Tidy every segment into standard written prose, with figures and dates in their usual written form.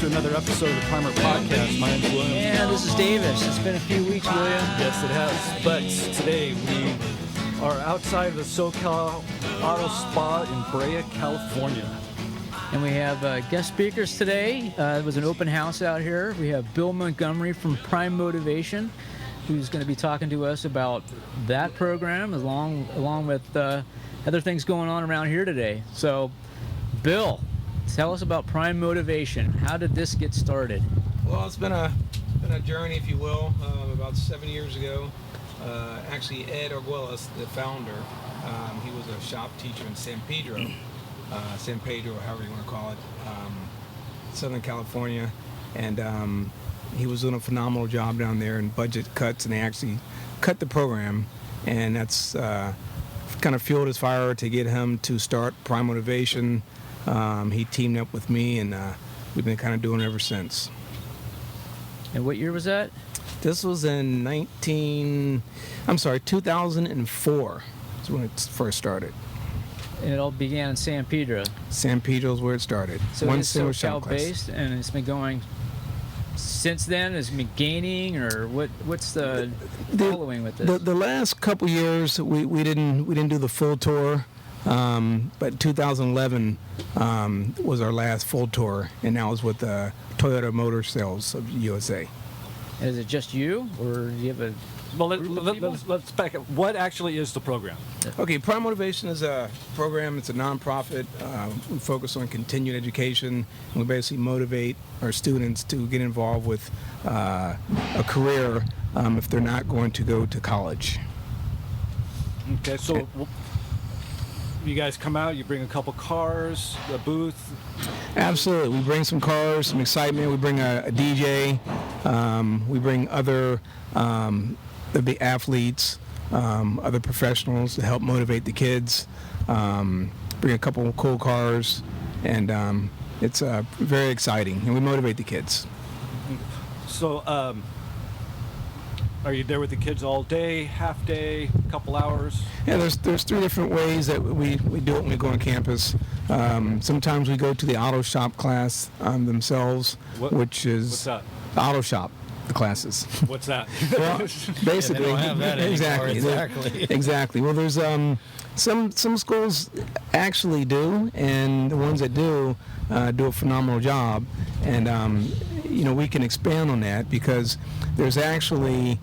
to another episode of the Primer Podcast. My name's William. And this is Davis. It's been a few weeks, William. Yes, it has. But today we are outside of the SoCal Auto Spa in Brea, California. And we have guest speakers today. It was an open house out here. We have Bill Montgomery from Prime Motivation, who's going to be talking to us about that program along with other things going on around here today. So, Bill, tell us about Prime Motivation. How did this get started? Well, it's been a journey, if you will. About 7 years ago, actually Ed Arguelles, the founder, he was a shop teacher in San Pedro, however you want to call it, Southern California, and he was doing a phenomenal job down there in budget cuts, and they actually cut the program, and that's kind of fueled his fire to get him to start Prime Motivation. He teamed up with me, and we've been kind of doing it ever since. And what year was that? This was in 2004 is when it first started. And it all began in San Pedro. San Pedro is where it started. So One it's single shop class. SoCal-based, and it's been going since then. Has it been gaining, or what's the following with this? The last couple years, we didn't do the full tour. But 2011 was our last full tour, and that was with Toyota Motor Sales of USA. And is it just you, or do you have a Well, group of let's back up. What actually is the program? Okay, Prime Motivation is a program. It's a nonprofit. We focus on continued education, and we basically motivate our students to get involved with a career if they're not going to go to college. Okay, so you guys come out, you bring a couple cars, a booth. Absolutely. We bring some cars, some excitement. We bring a DJ. We bring other the athletes, other professionals to help motivate the kids. Bring a couple of cool cars, and it's very exciting. And we motivate the kids. So, are you there with the kids all day, half day, couple hours? Yeah, there's three different ways that we do it when we go on campus. Sometimes we go to the auto shop class themselves, which is what's that? The auto shop, the classes. What's that? Well, basically, they don't have that anymore, exactly. Well, there's some schools actually do, and the ones that do a phenomenal job, and we can expand on that because there's actually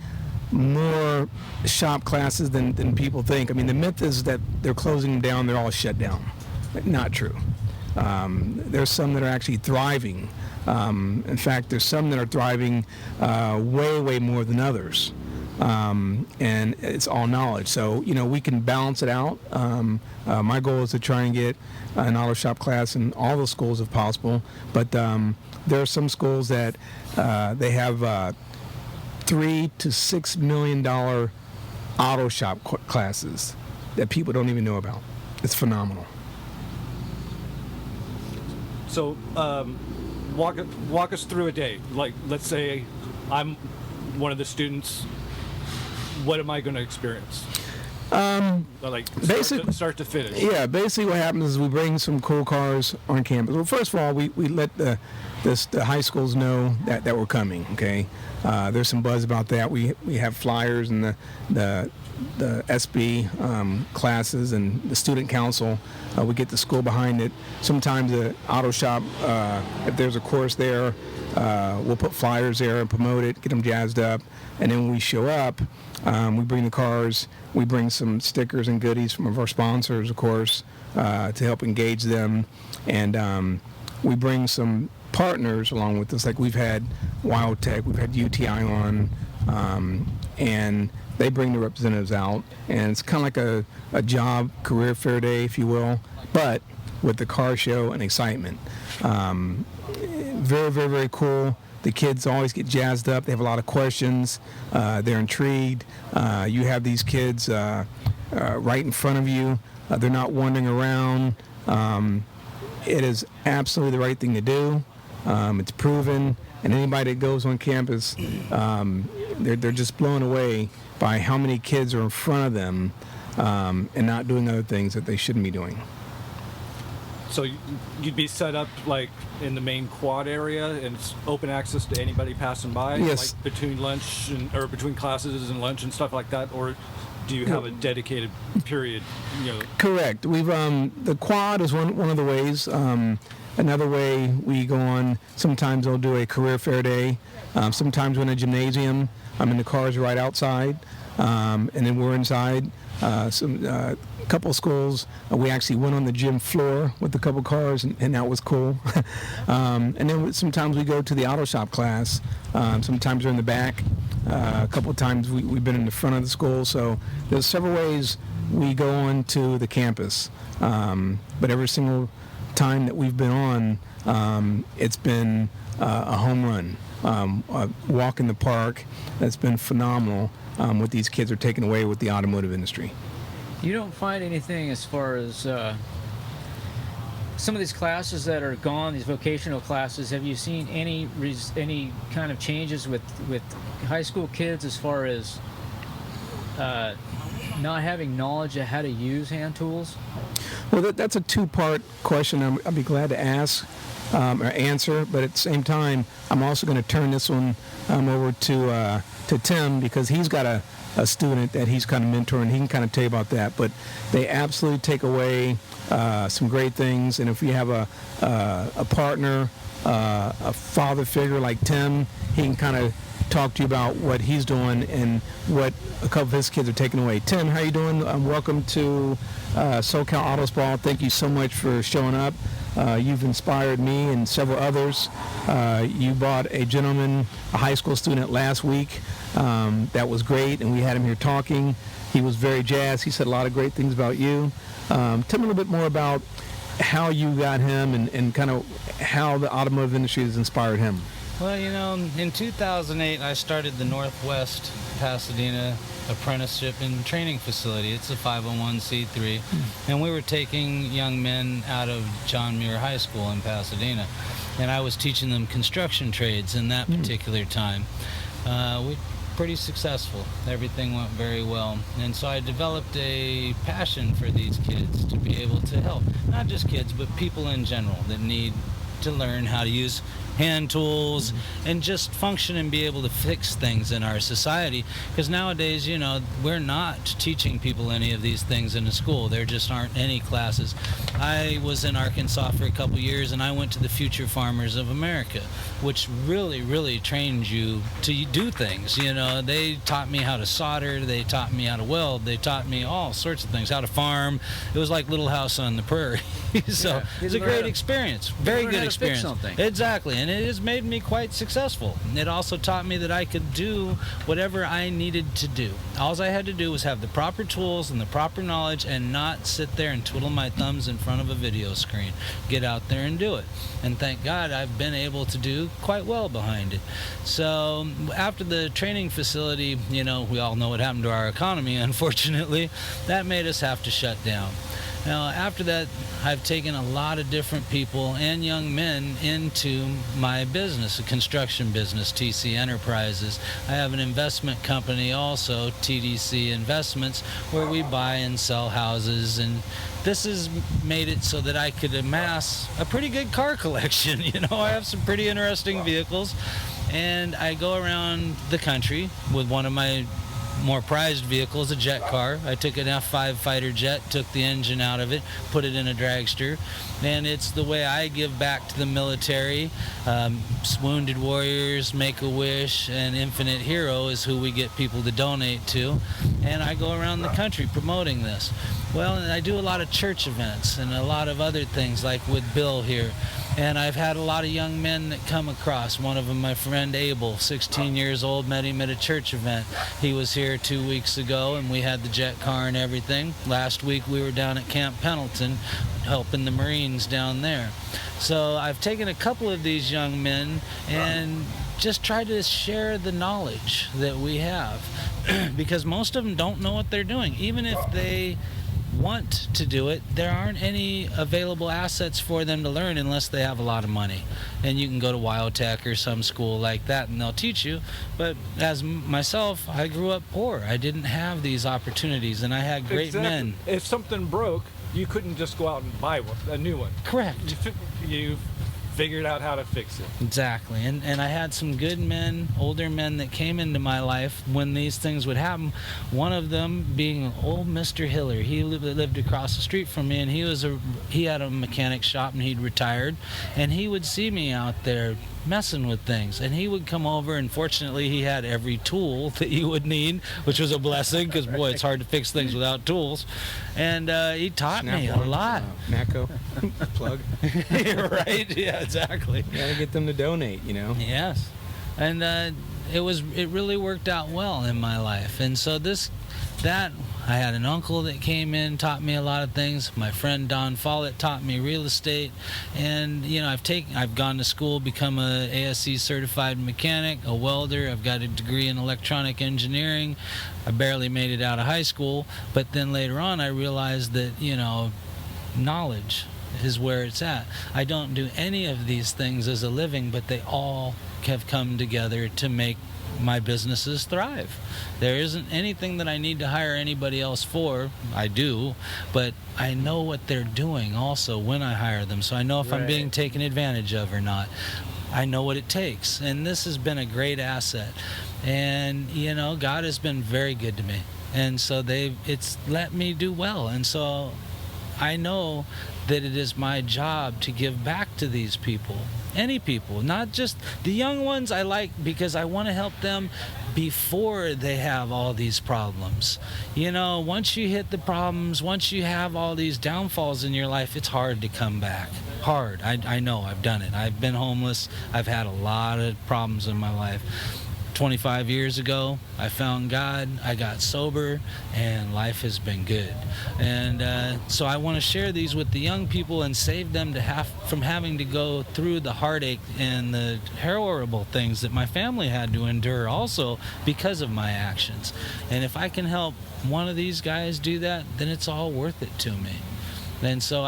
more shop classes than people think. I mean, the myth is that they're closing them down, they're all shut down. Not true. There's some that are actually thriving. In fact, there's some that are thriving way more than others. And it's all knowledge. So, we can balance it out. My goal is to try and get an auto shop class in all the schools if possible. But there are some schools that they have $3 to $6 million auto shop classes that people don't even know about. It's phenomenal. So, walk us through a day. Like, let's say I'm one of the students. What am I going to experience? Start to finish. Yeah, basically what happens is we bring some cool cars on campus. Well, first of all, we let the high schools know that we're coming, okay? There's some buzz about that. We have flyers and the SB classes and the student council. We get the school behind it. Sometimes the auto shop, if there's a course there, we'll put flyers there and promote it, get them jazzed up. And then when we show up, we bring the cars. We bring some stickers and goodies from our sponsors, of course, to help engage them. And we bring some partners along with us. Like we've had WildTech, we've had UTI on, and they bring the representatives out. And it's kind of like a job career fair day, if you will, but with the car show and excitement. Very cool. The kids always get jazzed up. They have a lot of questions. They're intrigued. You have these kids right in front of you. They're not wandering around. It is absolutely the right thing to do. It's proven. And anybody that goes on campus, they're just blown away by how many kids are in front of them and not doing other things that they shouldn't be doing. So you'd be set up like in the main quad area, and it's open access to anybody passing by, Yes. like between lunch or between classes and lunch and stuff like that, or do you have a dedicated period? Correct. We've the quad is one of the ways. Another way we go on. Sometimes they'll do a career fair day. Sometimes we're in a gymnasium. And the cars are right outside, and then we're inside. A couple of schools, we actually went on the gym floor with a couple cars, and that was cool. And then sometimes we go to the auto shop class. Sometimes we're in the back. A couple of times we've been in the front of the school. So there's several ways we go on to the campus. But every single time that we've been on, it's been a home run. A walk in the park that's been phenomenal. What these kids are taking away with the automotive industry. You don't find anything as far as some of these classes that are gone, these vocational classes. Have you seen any kind of changes with high school kids as far as not having knowledge of how to use hand tools? Well, that's a two-part question. I'd be glad to ask or answer, but at the same time, I'm also going to turn this one over to Tim, because he's got a student that he's kind of mentoring. He can kind of tell you about that. But they absolutely take away some great things. And if you have a partner, a father figure like Tim, he can kind of talk to you about what he's doing and what a couple of his kids are taking away. Tim, how you doing? Welcome to SoCal Auto Spa. Thank you so much for showing up. You've inspired me and several others. You brought a gentleman, a high school student last week. That was great, and we had him here talking. He was very jazzed. He said a lot of great things about you. Tell me a little bit more about how you got him and kind of how the automotive industry has inspired him. Well, in 2008, I started the Northwest Pasadena Apprenticeship and Training Facility. It's a 501c3, and we were taking young men out of John Muir High School in Pasadena, and I was teaching them construction trades in that particular time. We pretty successful. Everything went very well, and so I developed a passion for these kids to be able to help, not just kids, but people in general that need to learn how to use hand tools and just function and be able to fix things in our society, because nowadays we're not teaching people any of these things in a school. There just aren't any classes. I was in Arkansas for a couple years, and I went to the Future Farmers of America, which really trained you to do things. They taught me how to solder, they taught me how to weld, they taught me all sorts of things, how to farm. It was like Little House on the Prairie. So it was a great experience, very good experience. Exactly, and it has made me quite successful. It also taught me that I could do whatever I needed to do. All I had to do was have the proper tools and the proper knowledge, and not sit there and twiddle my thumbs in front of a video screen. Get out there and do it. And thank God I've been able to do quite well behind it. So after the training facility, we all know what happened to our economy, unfortunately. That made us have to shut down. Now, after that, I've taken a lot of different people and young men into my business, a construction business, TC Enterprises. I have an investment company also, TDC Investments, where we buy and sell houses, and this has made it so that I could amass a pretty good car collection. I have some pretty interesting vehicles, and I go around the country with one of my more prized vehicles, a jet car. I took an F-5 fighter jet, took the engine out of it, put it in a dragster, and it's the way I give back to the military. Wounded Warriors, Make-A-Wish, and Infinite Hero is who we get people to donate to, and I go around the country promoting this. Well, and I do a lot of church events and a lot of other things, like with Bill here. And I've had a lot of young men that come across. One of them, my friend Abel, 16 years old, met him at a church event. He was here 2 weeks ago, and we had the jet car and everything. Last week we were down at Camp Pendleton helping the Marines down there. So I've taken a couple of these young men and just tried to share the knowledge that we have, because most of them don't know what they're doing. Even if they want to do it, there aren't any available assets for them to learn unless they have a lot of money. And you can go to Wildtech or some school like that and they'll teach you. But as myself, I grew up poor. I didn't have these opportunities, and I had great men. If something broke, you couldn't just go out and buy a new one. Correct. You figured out how to fix it. Exactly. And I had some good men, older men that came into my life when these things would happen. One of them being old Mr. Hiller. He lived across the street from me, and he had a mechanic shop, and he'd retired, and he would see me out there messing with things, and he would come over, and fortunately he had every tool that you would need, which was a blessing, because boy, it's hard to fix things without tools. And he taught me a lot. Matco plug. Right? Yeah, exactly. You gotta get them to donate, you know. Yes. And it really worked out well in my life. And so I had an uncle that came in, taught me a lot of things. My friend Don Follett taught me real estate, and I've gone to school, become a ASC certified mechanic, a welder. I've got a degree in electronic engineering. I barely made it out of high school, but then later on I realized that knowledge is where it's at. I don't do any of these things as a living, but they all have come together to make my businesses thrive. There isn't anything that I need to hire anybody else for. I do, but I know what they're doing also when I hire them, so I know if I'm being taken advantage of or not. I know what it takes, and this has been a great asset. And God has been very good to me, and so it's let me do well. And so I know that it is my job to give back to these people. Any people, not just the young ones. I like, because I want to help them before they have all these problems. Once you hit the problems, once you have all these downfalls in your life, it's hard to come back. Hard. I know. I've done it. I've been homeless. I've had a lot of problems in my life. 25 years ago, I found God, I got sober, and life has been good. And so I want to share these with the young people and save them from having to go through the heartache and the horrible things that my family had to endure also because of my actions. And if I can help one of these guys do that, then it's all worth it to me. And so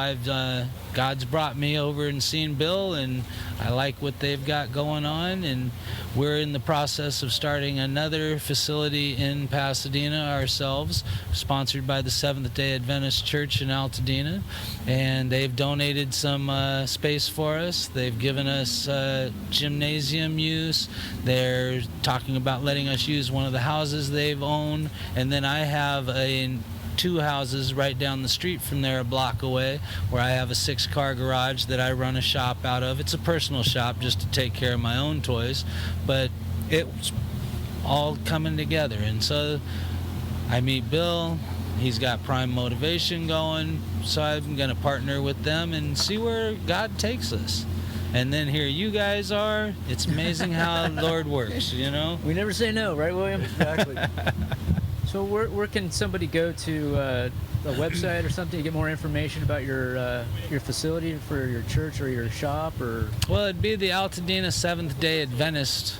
God's brought me over and seen Bill, and I like what they've got going on, and we're in the process of starting another facility in Pasadena ourselves, sponsored by the Seventh-day Adventist Church in Altadena, and they've donated some space for us. They've given us gymnasium use. They're talking about letting us use one of the houses they've owned, and then I have two houses right down the street from there, a block away, where I have a 6-car garage that I run a shop out of. It's a personal shop just to take care of my own toys, but it's all coming together. And so I meet Bill. He's got Prime Motivation going, so I'm going to partner with them and see where God takes us. And then here you guys are. It's amazing how the Lord works, We never say no, right, William? Exactly. So where can somebody go to a website or something to get more information about your facility for your church or your shop? Or Well, it'd be the Altadena Seventh-day Adventist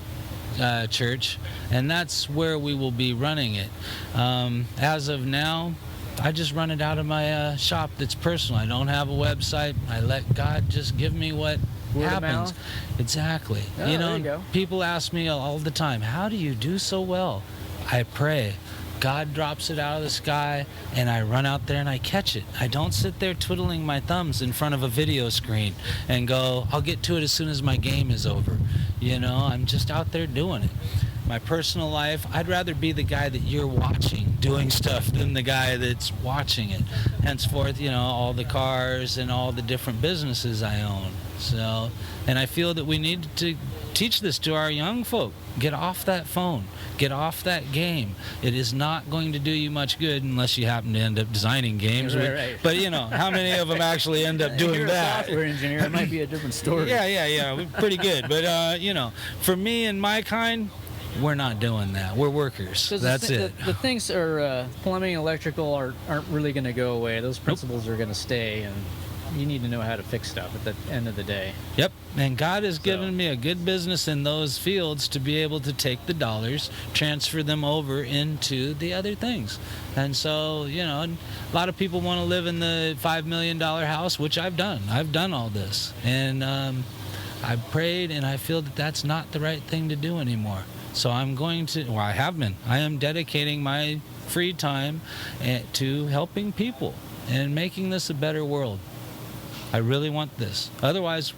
Church, and that's where we will be running it. As of now, I just run it out of my shop that's personal. I don't have a website. I let God just give me what happens. Exactly. Oh, there you go. People ask me all the time, how do you do so well? I pray. God drops it out of the sky, and I run out there and I catch it. I don't sit there twiddling my thumbs in front of a video screen and go, I'll get to it as soon as my game is over. I'm just out there doing it. My personal life, I'd rather be the guy that you're watching doing stuff than the guy that's watching it. Henceforth, all the cars and all the different businesses I own. So, and I feel that we need to teach this to our young folk. Get off that phone. Get off that game. It is not going to do you much good unless you happen to end up designing games. Right. But how many of them actually end up doing You're that? a software engineer. It might be a different story. Yeah. We're pretty good. But, for me and my kind, we're not doing that. We're workers. That's it. The things are plumbing, electrical aren't really going to go away. Those principles are going to stay. And you need to know how to fix stuff at the end of the day. Yep. And God has given me a good business in those fields to be able to take the dollars, transfer them over into the other things. And so, a lot of people want to live in the $5 million house, which I've done. I've done all this. And I've prayed, and I feel that that's not the right thing to do anymore. So I have been. I am dedicating my free time to helping people and making this a better world. I really want this. Otherwise,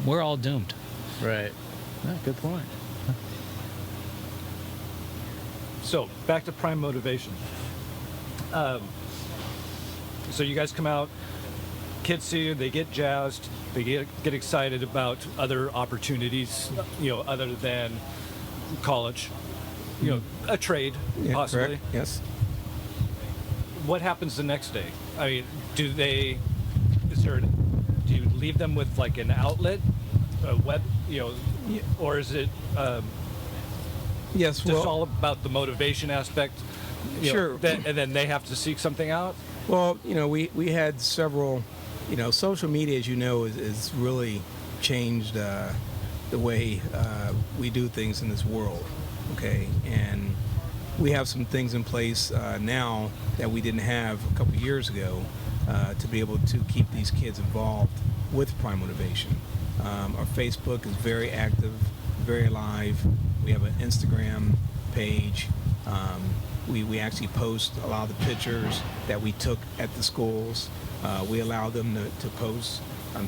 we're all doomed. Right. Yeah, good point. So back to Prime Motivation. So you guys come out, kids see you, they get jazzed, they get excited about other opportunities, other than college, a trade, Yeah, possibly. correct. Yes. What happens the next day? I mean, do you leave them with like an outlet, a web, or is it Yes. just Well, all about the motivation aspect? Sure. And then they have to seek something out? well, we had several. Social media, as you know, is really changed the way we do things in this world. Okay, and we have some things in place now that we didn't have a couple years ago to be able to keep these kids involved with Prime Motivation. Our Facebook is very active, very live. We have an Instagram page. We actually post a lot of the pictures that we took at the schools. We allow them to post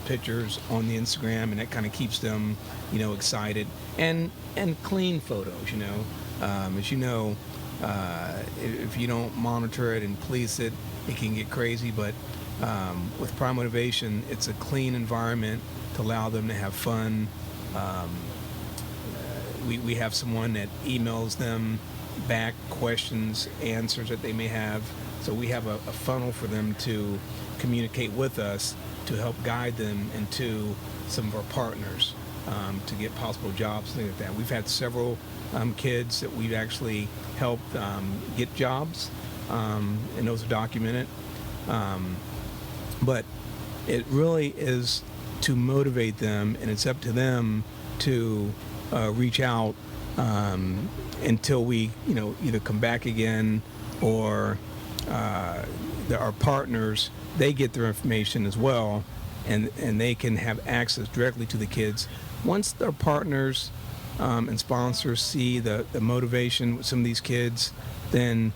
pictures on the Instagram, and that kind of keeps them, excited. And clean photos, as you know, if you don't monitor it and police it, it can get crazy. But with Prime Motivation, it's a clean environment to allow them to have fun. We have someone that emails them back questions, answers that they may have. So we have a funnel for them to communicate with us to help guide them into some of our partners to get possible jobs, things like that. We've had several kids that we've actually helped get jobs, and those are documented. But it really is to motivate them, and it's up to them to reach out until we, either come back again or our partners, they get their information as well, and they can have access directly to the kids. Once their partners and sponsors see the motivation with some of these kids, then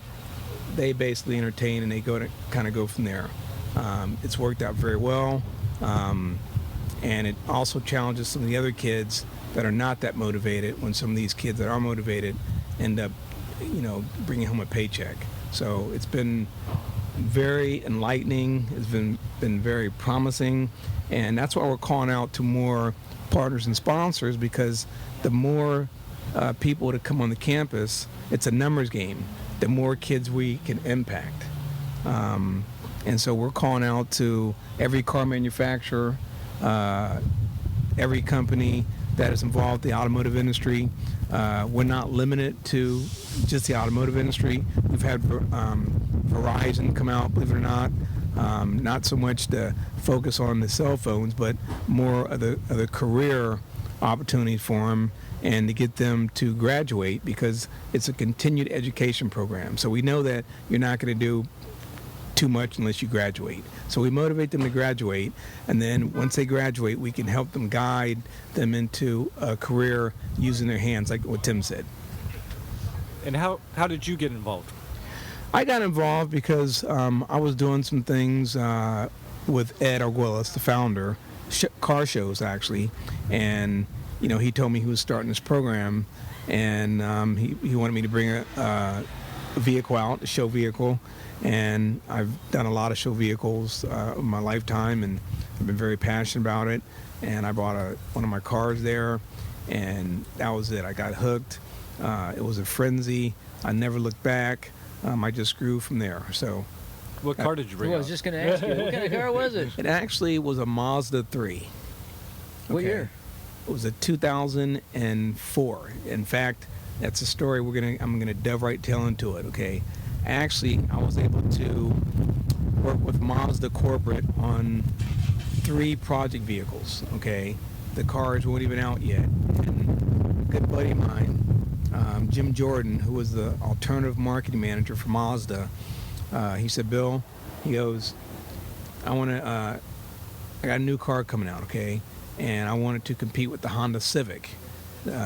they basically entertain and they go from there. It's worked out very well, and it also challenges some of the other kids that are not that motivated, when some of these kids that are motivated end up, bringing home a paycheck. So it's been very enlightening. It's been very promising, and that's why we're calling out to more partners and sponsors, because the more people that come on the campus, it's a numbers game. The more kids we can impact, and so we're calling out to every car manufacturer, every company that is involved in the automotive industry. We're not limited to just the automotive industry. We've had Verizon come out, believe it or not. Not so much to focus on the cell phones, but more of the career opportunities for them, and to get them to graduate, because it's a continued education program. So we know that you're not going to do too much unless you graduate. So we motivate them to graduate, and then once they graduate, we can help them, guide them into a career using their hands, like what Tim said. And how did you get involved? I got involved because I was doing some things with Ed Arguelles, the founder, car shows actually, and he told me he was starting this program, and he wanted me to bring a vehicle out, a show vehicle, and I've done a lot of show vehicles in my lifetime, and I've been very passionate about it. And I brought one of my cars there, and that was it. I got hooked. It was a frenzy. I never looked back. I just grew from there. So, what car did you bring? I was just going to ask you, what kind of car was it? It actually was a Mazda 3. What year? It was a 2004. In fact, that's a story I'm gonna dovetail into it. Okay, actually, I was able to work with Mazda corporate on 3 project vehicles. Okay, the cars weren't even out yet. And a good buddy of mine, Jim Jordan, who was the alternative marketing manager for Mazda, he said, Bill, he goes, I got a new car coming out, okay, and I wanted to compete with the Honda Civic.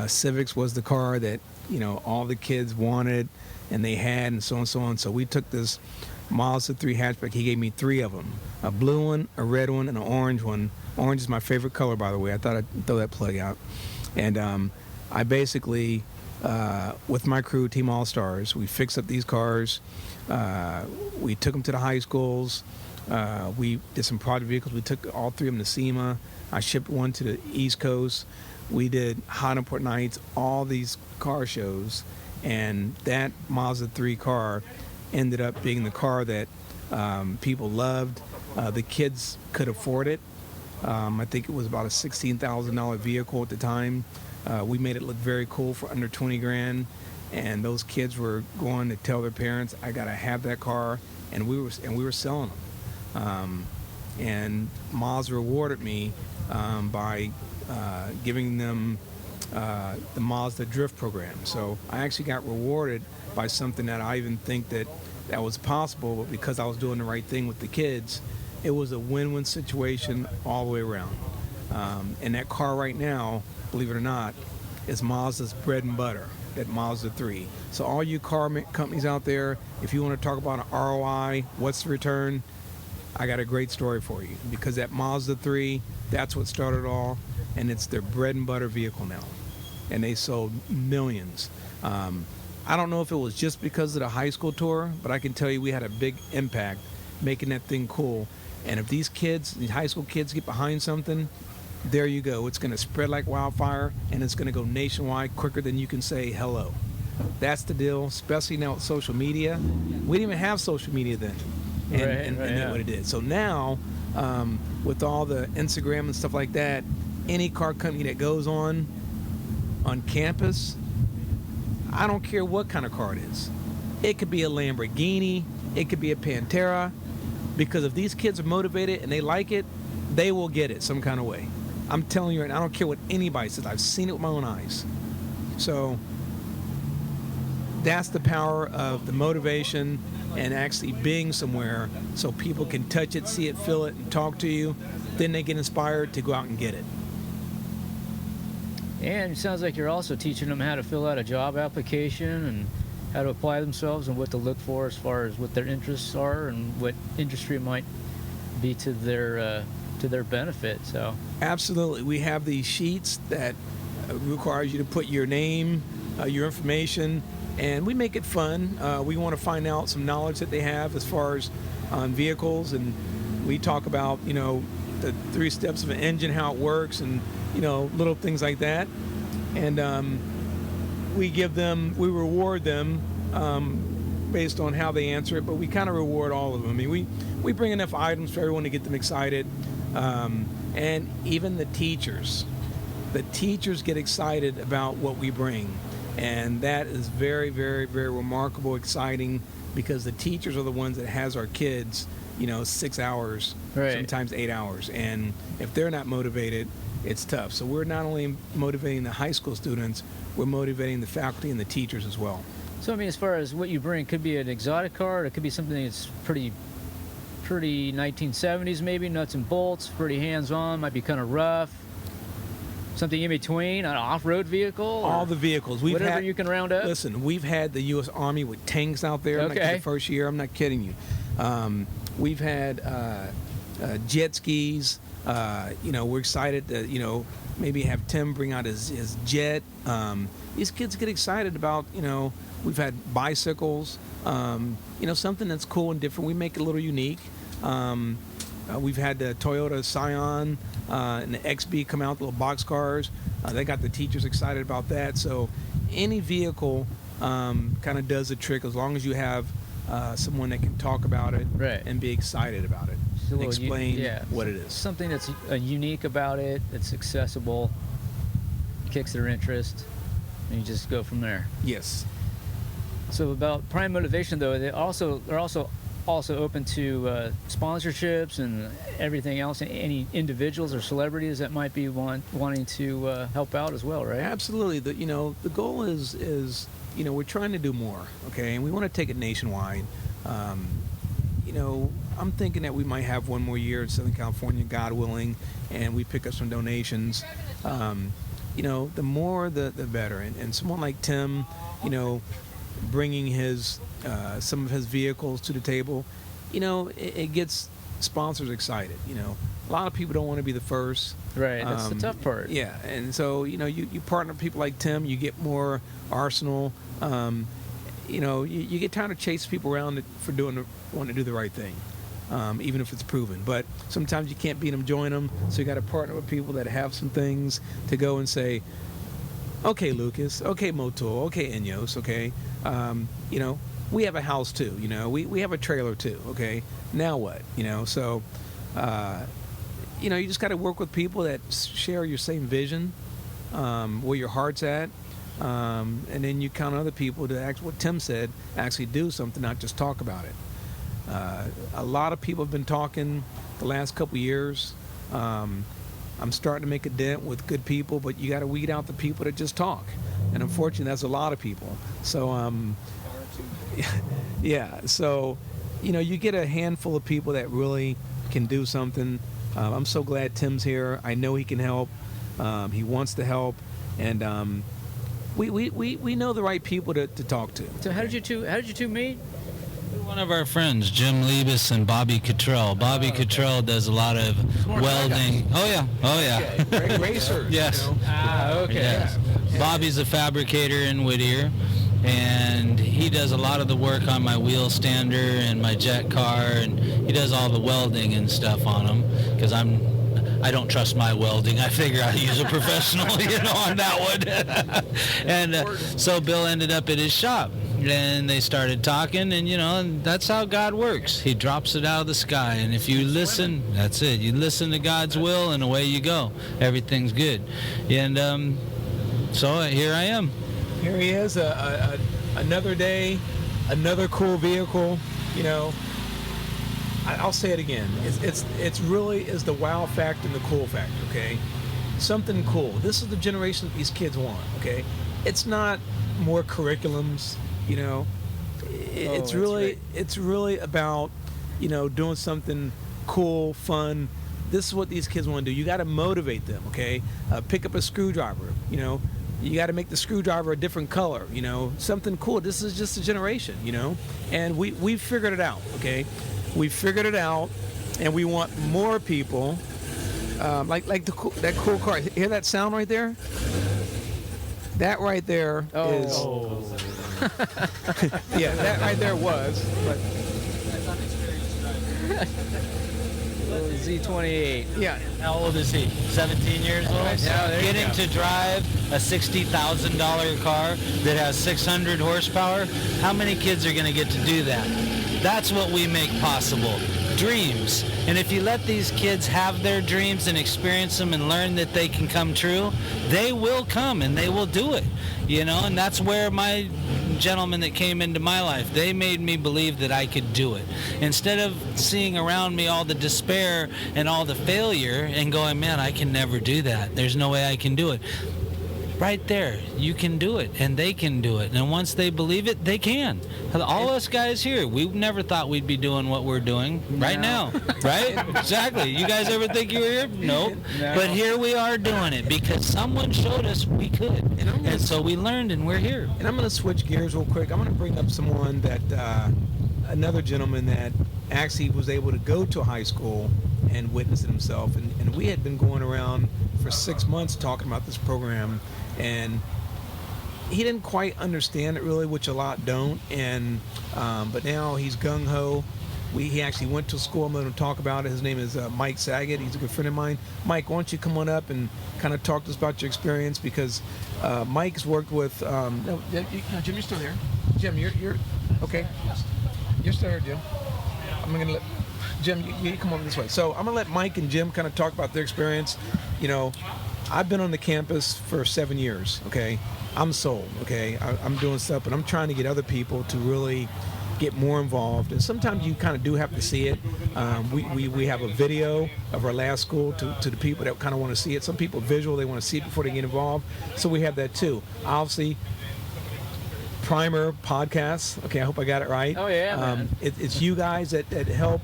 Civics was the car that, you know, all the kids wanted and they had, and so on and so on. So we took this Mazda 3 hatchback. He gave me 3 of them, a blue one, a red one, and an orange one. Orange is my favorite color, by the way. I thought I'd throw that plug out. And I basically, with my crew, Team All-Stars, we fixed up these cars. We took them to the high schools. We did some project vehicles. We took all 3 of them to SEMA. I shipped one to the East Coast. We did Hot Import Nights, all these car shows. And that Mazda 3 car ended up being the car that people loved. The kids could afford it. I think it was about a $16,000 vehicle at the time. We made it look very cool for under 20 grand. And those kids were going to tell their parents, I gotta have that car. And we were selling them. And Mazda rewarded me by giving them the Mazda Drift program. So I actually got rewarded by something that I even think that was possible, but because I was doing the right thing with the kids, it was a win-win situation all the way around. And that car right now, believe it or not, is Mazda's bread and butter, that Mazda 3. So all you car companies out there, if you want to talk about an ROI, what's the return, I got a great story for you, because that Mazda 3, that's what started it all, and it's their bread and butter vehicle now. And they sold millions. I don't know if it was just because of the high school tour, but I can tell you we had a big impact making that thing cool. And if these kids, these high school kids, get behind something, there you go. It's going to spread like wildfire, and it's going to go nationwide quicker than you can say hello. That's the deal, especially now with social media. We didn't even have social media then. And that's what it did. So now, with all the Instagram and stuff like that, any car company that goes on campus, I don't care what kind of car it is. It could be a Lamborghini, it could be a Pantera, because if these kids are motivated and they like it, they will get it some kind of way. I'm telling you, and I don't care what anybody says. I've seen it with my own eyes. So that's the power of the motivation and actually being somewhere so people can touch it, see it, feel it, and talk to you. Then they get inspired to go out and get it. And it sounds like you're also teaching them how to fill out a job application and how to apply themselves and what to look for as far as what their interests are and what industry might be to their benefit. So absolutely, we have these sheets that requires you to put your name, your information, and we make it fun. We want to find out some knowledge that they have as far as vehicles, and we talk about, you know, the 3 steps of an engine, how it works, and, you know, little things like that. And we reward them based on how they answer it, but we kind of reward all of them. I mean, we bring enough items for everyone to get them excited. And even the teachers get excited about what we bring. And that is very, very, very remarkable, exciting, because the teachers are the ones that has our kids, you know, 6 hours, sometimes 8 hours. And if they're not motivated, it's tough. So we're not only motivating the high school students, we're motivating the faculty and the teachers as well. So, I mean, as far as what you bring, it could be an exotic car, or it could be something that's pretty 1970s maybe, nuts and bolts, pretty hands-on, might be kind of rough. Something in between, an off-road vehicle? All the vehicles. Whatever you can round up? Listen, we've had the U.S. Army with tanks out there. Okay. Like the first year, I'm not kidding you. We've had jet skis. You know, we're excited to, you know, maybe have Tim bring out his jet. These kids get excited about, you know, we've had bicycles. You know, something that's cool and different. We make it a little unique. We've had the Toyota Scion and the XB come out, the little box cars. They got the teachers excited about that. So any vehicle kind of does the trick, as long as you have someone that can talk about it and be excited about it. And explain what it is. Something that's unique about it, that's accessible, kicks their interest, and you just go from there. Yes. So about Prime Motivation, though, they're also also open to sponsorships and everything else. Any individuals or celebrities that might be wanting to help out as well, right? Absolutely. The goal is we're trying to do more, okay, and we want to take it nationwide. I'm thinking that we might have one more year in Southern California, God willing, and we pick up some donations. The more, the better. And someone like Tim, bringing his some of his vehicles to the table, it gets sponsors excited. A lot of people don't want to be the first. Right, that's the tough part. Yeah, and so you partner with people like Tim, you get more arsenal. You get tired of chasing people around for wanting to do the right thing, even if it's proven. But sometimes you can't beat them, join them. So you got to partner with people that have some things to go and say, okay, Lucas, okay, Motul, okay, Ineos, okay. We have a house too. We have a trailer too. Okay, now what? So. You just got to work with people that share your same vision, where your heart's at, and then you count on other people to act. What Tim said, actually do something, not just talk about it. A lot of people have been talking the last couple of years. I'm starting to make a dent with good people, but you got to weed out the people that just talk, and unfortunately, that's a lot of people. So, yeah. So, you get a handful of people that really can do something. I'm so glad Tim's here. I know he can help. He wants to help, and we know the right people to talk to. So how did you two meet? One of our friends, Jim Liebus and Bobby Cottrell. Bobby Cottrell does a lot of welding. Oh yeah. Okay. Racer. Yes. Okay. Yes. Bobby's a fabricator in Whittier, and he does a lot of the work on my wheel stander and my jet car, and he does all the welding and stuff on them, because I don't trust my welding. I figure I'll use a professional, on that one. And so Bill ended up at his shop, and they started talking, and and that's how God works. He drops it out of the sky, and if you listen, that's it. You listen to God's will, and away you go. Everything's good. And so here I am. Here he is, another day, another cool vehicle. I'll say it again. It's really is the wow factor and the cool factor. Okay, something cool. This is the generation that these kids want. Okay, it's not more curriculums. It's really about doing something cool, fun. This is what these kids want to do. You got to motivate them. Okay, pick up a screwdriver. You got to make the screwdriver a different color, something cool. This is just a generation, and we figured it out, okay? We figured it out, and we want more people, like that cool car. Hear that sound right there? That right there is... yeah, that right there was, but... Z28. Yeah. How old is he? 17 years old? Yeah, Getting to drive a $60,000 car that has 600 horsepower, how many kids are going to get to do that? That's what we make possible. Dreams. And if you let these kids have their dreams and experience them and learn that they can come true, they will come and they will do it. And that's where my gentlemen that came into my life, they made me believe that I could do it. Instead of seeing around me all the despair and all the failure and going, man, I can never do that. There's no way I can do it. Right there, you can do it, and they can do it. And once they believe it, they can. All us guys here, we never thought we'd be doing what we're doing right now, right? Exactly. You guys ever think you were here? Nope. No. But here we are doing it because someone showed us we could. And so we learned, and we're here. And I'm going to switch gears real quick. I'm going to bring up someone that, another gentleman that actually was able to go to high school and witness it himself. And we had been going around for 6 months talking about this program, and he didn't quite understand it really, which a lot don't. And but now he's gung-ho. He actually went to school. I'm going to talk about it. His name is Mike Sagat. He's a good friend of mine. Mike, why don't you come on up and kind of talk to us about your experience, because Mike's worked with no, Jim, you're still here. Jim, you're okay. You're still here, Jim. I'm going to let Jim, you come over this way. So I'm going to let Mike and Jim kind of talk about their experience. I've been on the campus for 7 years, okay? I'm sold, okay? I'm doing stuff, but I'm trying to get other people to really get more involved. And sometimes you kind of do have to see it. We have a video of our last school to the people that kind of want to see it. Some people visual, they want to see it before they get involved. So we have that too. Obviously, Primer podcasts. Okay, I hope I got it right. Oh, yeah, man. It's you guys that help,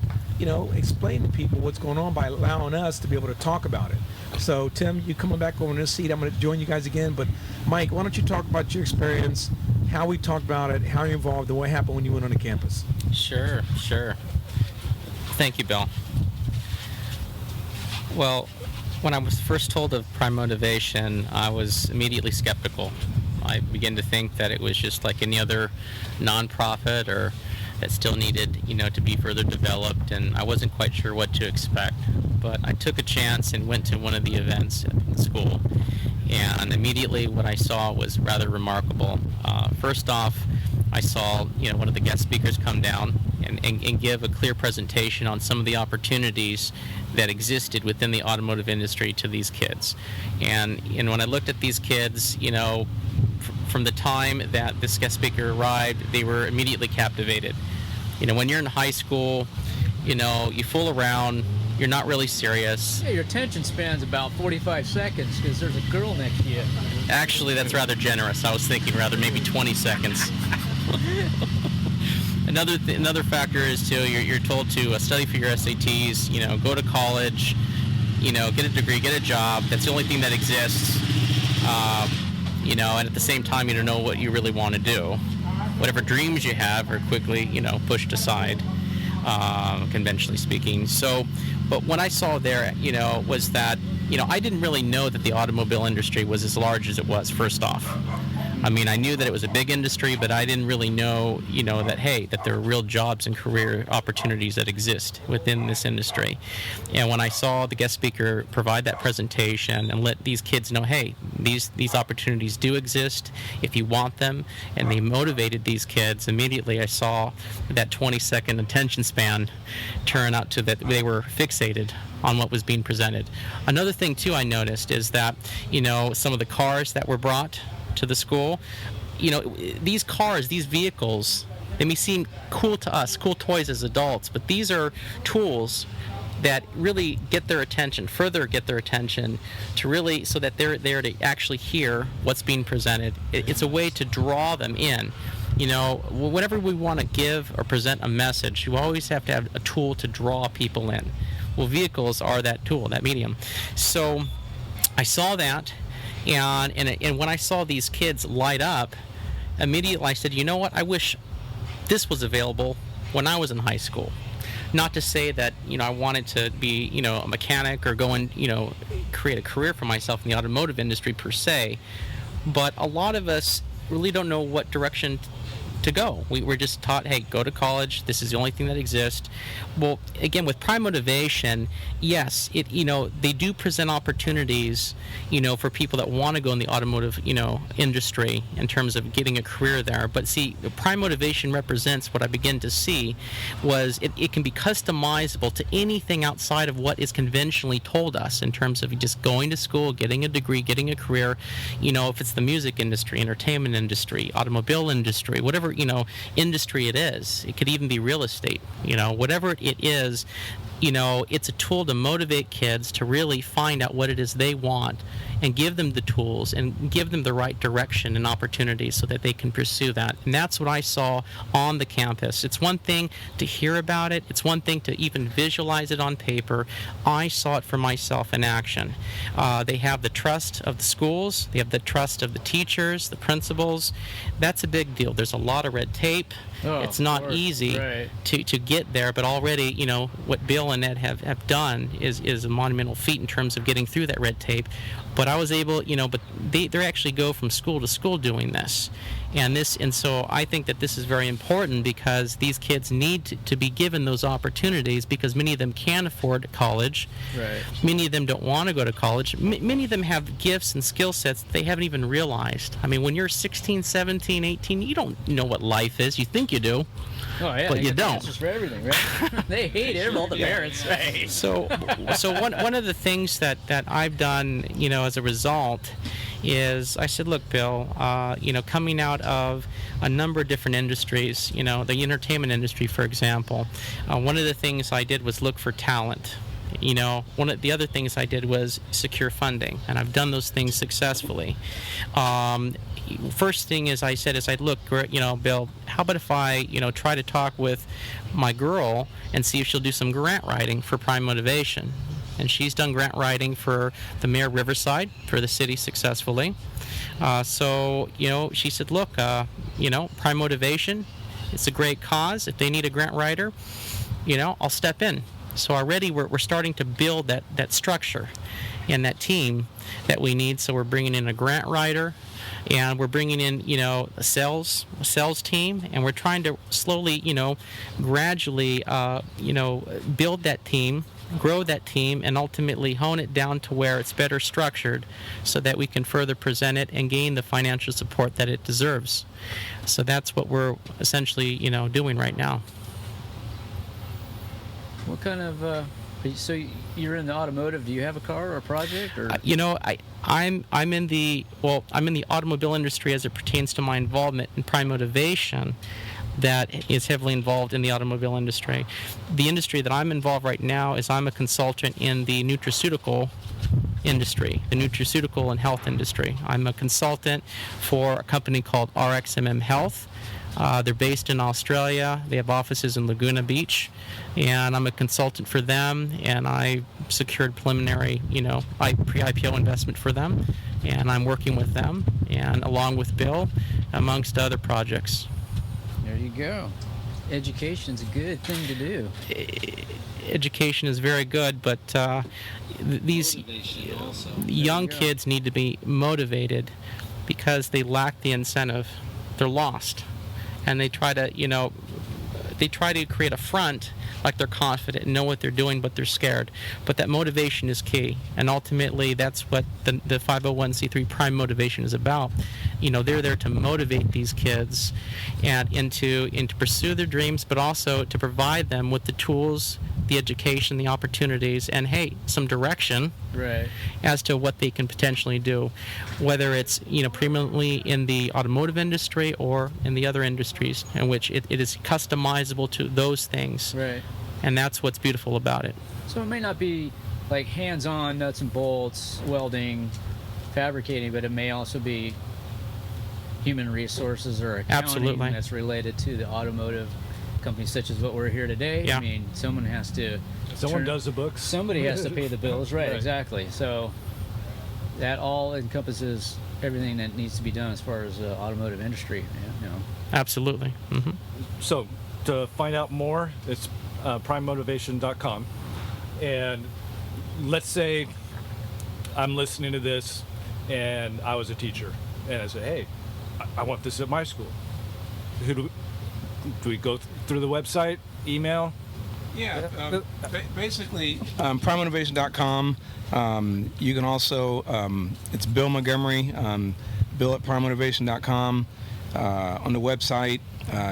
explain to people what's going on by allowing us to be able to talk about it. So, Tim, you coming back over in this seat. I'm going to join you guys again. But, Mike, why don't you talk about your experience, how we talked about it, how you're involved, and what happened when you went on the campus? Sure. Thank you, Bill. Well, when I was first told of Prime Motivation, I was immediately skeptical. I began to think that it was just like any other nonprofit or that still needed, to be further developed, and I wasn't quite sure what to expect. But I took a chance and went to one of the events at the school, and immediately what I saw was rather remarkable. First off, I saw, one of the guest speakers come down and give a clear presentation on some of the opportunities that existed within the automotive industry to these kids. And when I looked at these kids, from the time that this guest speaker arrived, they were immediately captivated. When you're in high school, you fool around, you're not really serious. Yeah, your attention span's about 45 seconds because there's a girl next to you. Actually, that's rather generous. I was thinking rather maybe 20 seconds. Another factor is too, you're told to study for your SATs, go to college, get a degree, get a job. That's the only thing that exists. And at the same time, you don't know what you really want to do. Whatever dreams you have are quickly, pushed aside, conventionally speaking. So, but what I saw there, was that, I didn't really know that the automobile industry was as large as it was, first off. I mean, I knew that it was a big industry, but I didn't really know, that there are real jobs and career opportunities that exist within this industry. And when I saw the guest speaker provide that presentation and let these kids know, hey, these opportunities do exist if you want them, and they motivated these kids, immediately I saw that 20-second attention span turn out to that they were fixated on what was being presented. Another thing, too, I noticed is that, some of the cars that were brought to the school, these cars, these vehicles, they may seem cool to us, cool toys as adults, but these are tools that really further get their attention to really, so that they're there to actually hear what's being presented. It's a way to draw them in. Whenever we want to give or present a message, you always have to have a tool to draw people in. Well, vehicles are that tool, that medium. So I saw that. And when I saw these kids light up, immediately I said, what? I wish this was available when I was in high school. Not to say that, I wanted to be, a mechanic or go and, create a career for myself in the automotive industry per se. But a lot of us really don't know what direction to go. We're just taught, hey, go to college. This is the only thing that exists. Well, again, with Prime Motivation, yes, they do present opportunities, for people that want to go in the automotive, industry in terms of getting a career there. But see, Prime Motivation represents what I begin to see was it can be customizable to anything outside of what is conventionally told us in terms of just going to school, getting a degree, getting a career. If it's the music industry, entertainment industry, automobile industry, whatever industry it is. It could even be real estate. Whatever it is, it's a tool to motivate kids to really find out what it is they want and give them the tools and give them the right direction and opportunities so that they can pursue that. And that's what I saw on the campus. It's one thing to hear about it. It's one thing to even visualize it on paper. I saw it for myself in action. They have the trust of the schools. They have the trust of the teachers, the principals. That's a big deal. There's a lot of red tape. It's not easy to get there, but already, what Bill and Ed have done is a monumental feat in terms of getting through that red tape. But I was able, but they actually go from school to school doing this. And so I think that this is very important because these kids need to be given those opportunities because many of them can't afford college. Right. Many of them don't want to go to college. Many of them have gifts and skill sets that they haven't even realized. I mean, when you're 16, 17, 18, you don't know what life is. You think you do. Oh yeah, but they you got don't. answers for everything, right? They hate it, all the parents, right? So one of the things that I've done, as a result, is I said, look, Bill, coming out of a number of different industries, the entertainment industry, for example, one of the things I did was look for talent. One of the other things I did was secure funding, and I've done those things successfully. First thing is I said, look, Bill, how about if I, try to talk with my girl and see if she'll do some grant writing for Prime Motivation. And she's done grant writing for the Mayor Riverside, for the city successfully. So, she said, look, Prime Motivation, it's a great cause. If they need a grant writer, I'll step in. So already we're starting to build that structure and that team that we need. So we're bringing in a grant writer, and we're bringing in, a sales team, and we're trying to slowly, gradually, build that team, grow that team, and ultimately hone it down to where it's better structured so that we can further present it and gain the financial support that it deserves. So that's what we're essentially, doing right now. What kind of so you're in the automotive? Do you have a car or a project? Or I'm in the automobile industry as it pertains to my involvement in Prime Motivation. That is heavily involved in the automobile industry. The industry that I'm involved right now is I'm a consultant in the nutraceutical industry, the nutraceutical and health industry. I'm a consultant for a company called RxMM Health. They're based in Australia. They have offices in Laguna Beach, and I'm a consultant for them, and I secured preliminary, pre-IPO investment for them, and I'm working with them, and along with Bill, amongst other projects. There you go. Education's a good thing to do. Education is very good, but these young kids need to be motivated because they lack the incentive. They're lost. And they try to, create a front like they're confident and know what they're doing, but they're scared. But that motivation is key, and ultimately that's what the 501c3 Prime Motivation is about. They're there to motivate these kids and to pursue their dreams, but also to provide them with the tools, the education, the opportunities, and hey, some direction right, as to what they can potentially do, whether it's preeminently in the automotive industry or in the other industries in which it is customizable to those things. Right. And that's what's beautiful about it. So it may not be like hands-on nuts and bolts, welding, fabricating, but it may also be human resources or accounting. Absolutely. That's related to the automotive companies such as what we're here today. Yeah. I mean, someone has to... Someone does the books. Somebody has to pay the bills, right, exactly. So that all encompasses everything that needs to be done as far as the automotive industry. Absolutely. Mm-hmm. So to find out more, it's primemotivation.com. And let's say I'm listening to this and I was a teacher and I said, hey, I want this at my school. Who do we go through the website, email? Yeah, basically, primemotivation.com. You can also, it's Bill Montgomery, Bill at primemotivation.com. On the website,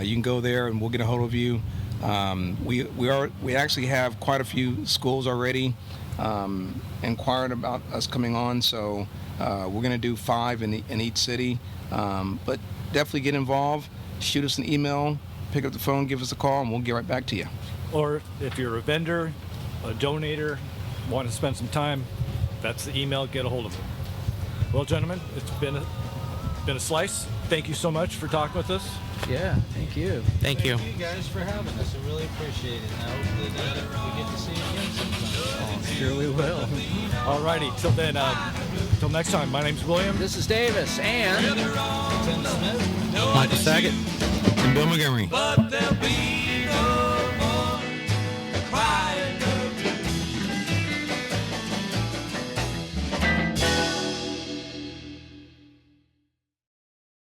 you can go there and we'll get a hold of you. We actually have quite a few schools already inquiring about us coming on, so we're going to do 5 in each city. But definitely get involved. Shoot us an email, pick up the phone, give us a call, and we'll get right back to you. Or if you're a vendor, a donator, want to spend some time, that's the email, get a hold of them. Well, gentlemen, it's been a slice. Thank you so much for talking with us. Yeah, thank you. Thank you. Thank you guys for having us. I really appreciate it. And I hope that we get to see you again sometime. Oh, sure we will. Alrighty, till then, till next time, my name's William. This is Davis and... Tim Smith. Mike Sagat. And Bill Montgomery. But there'll be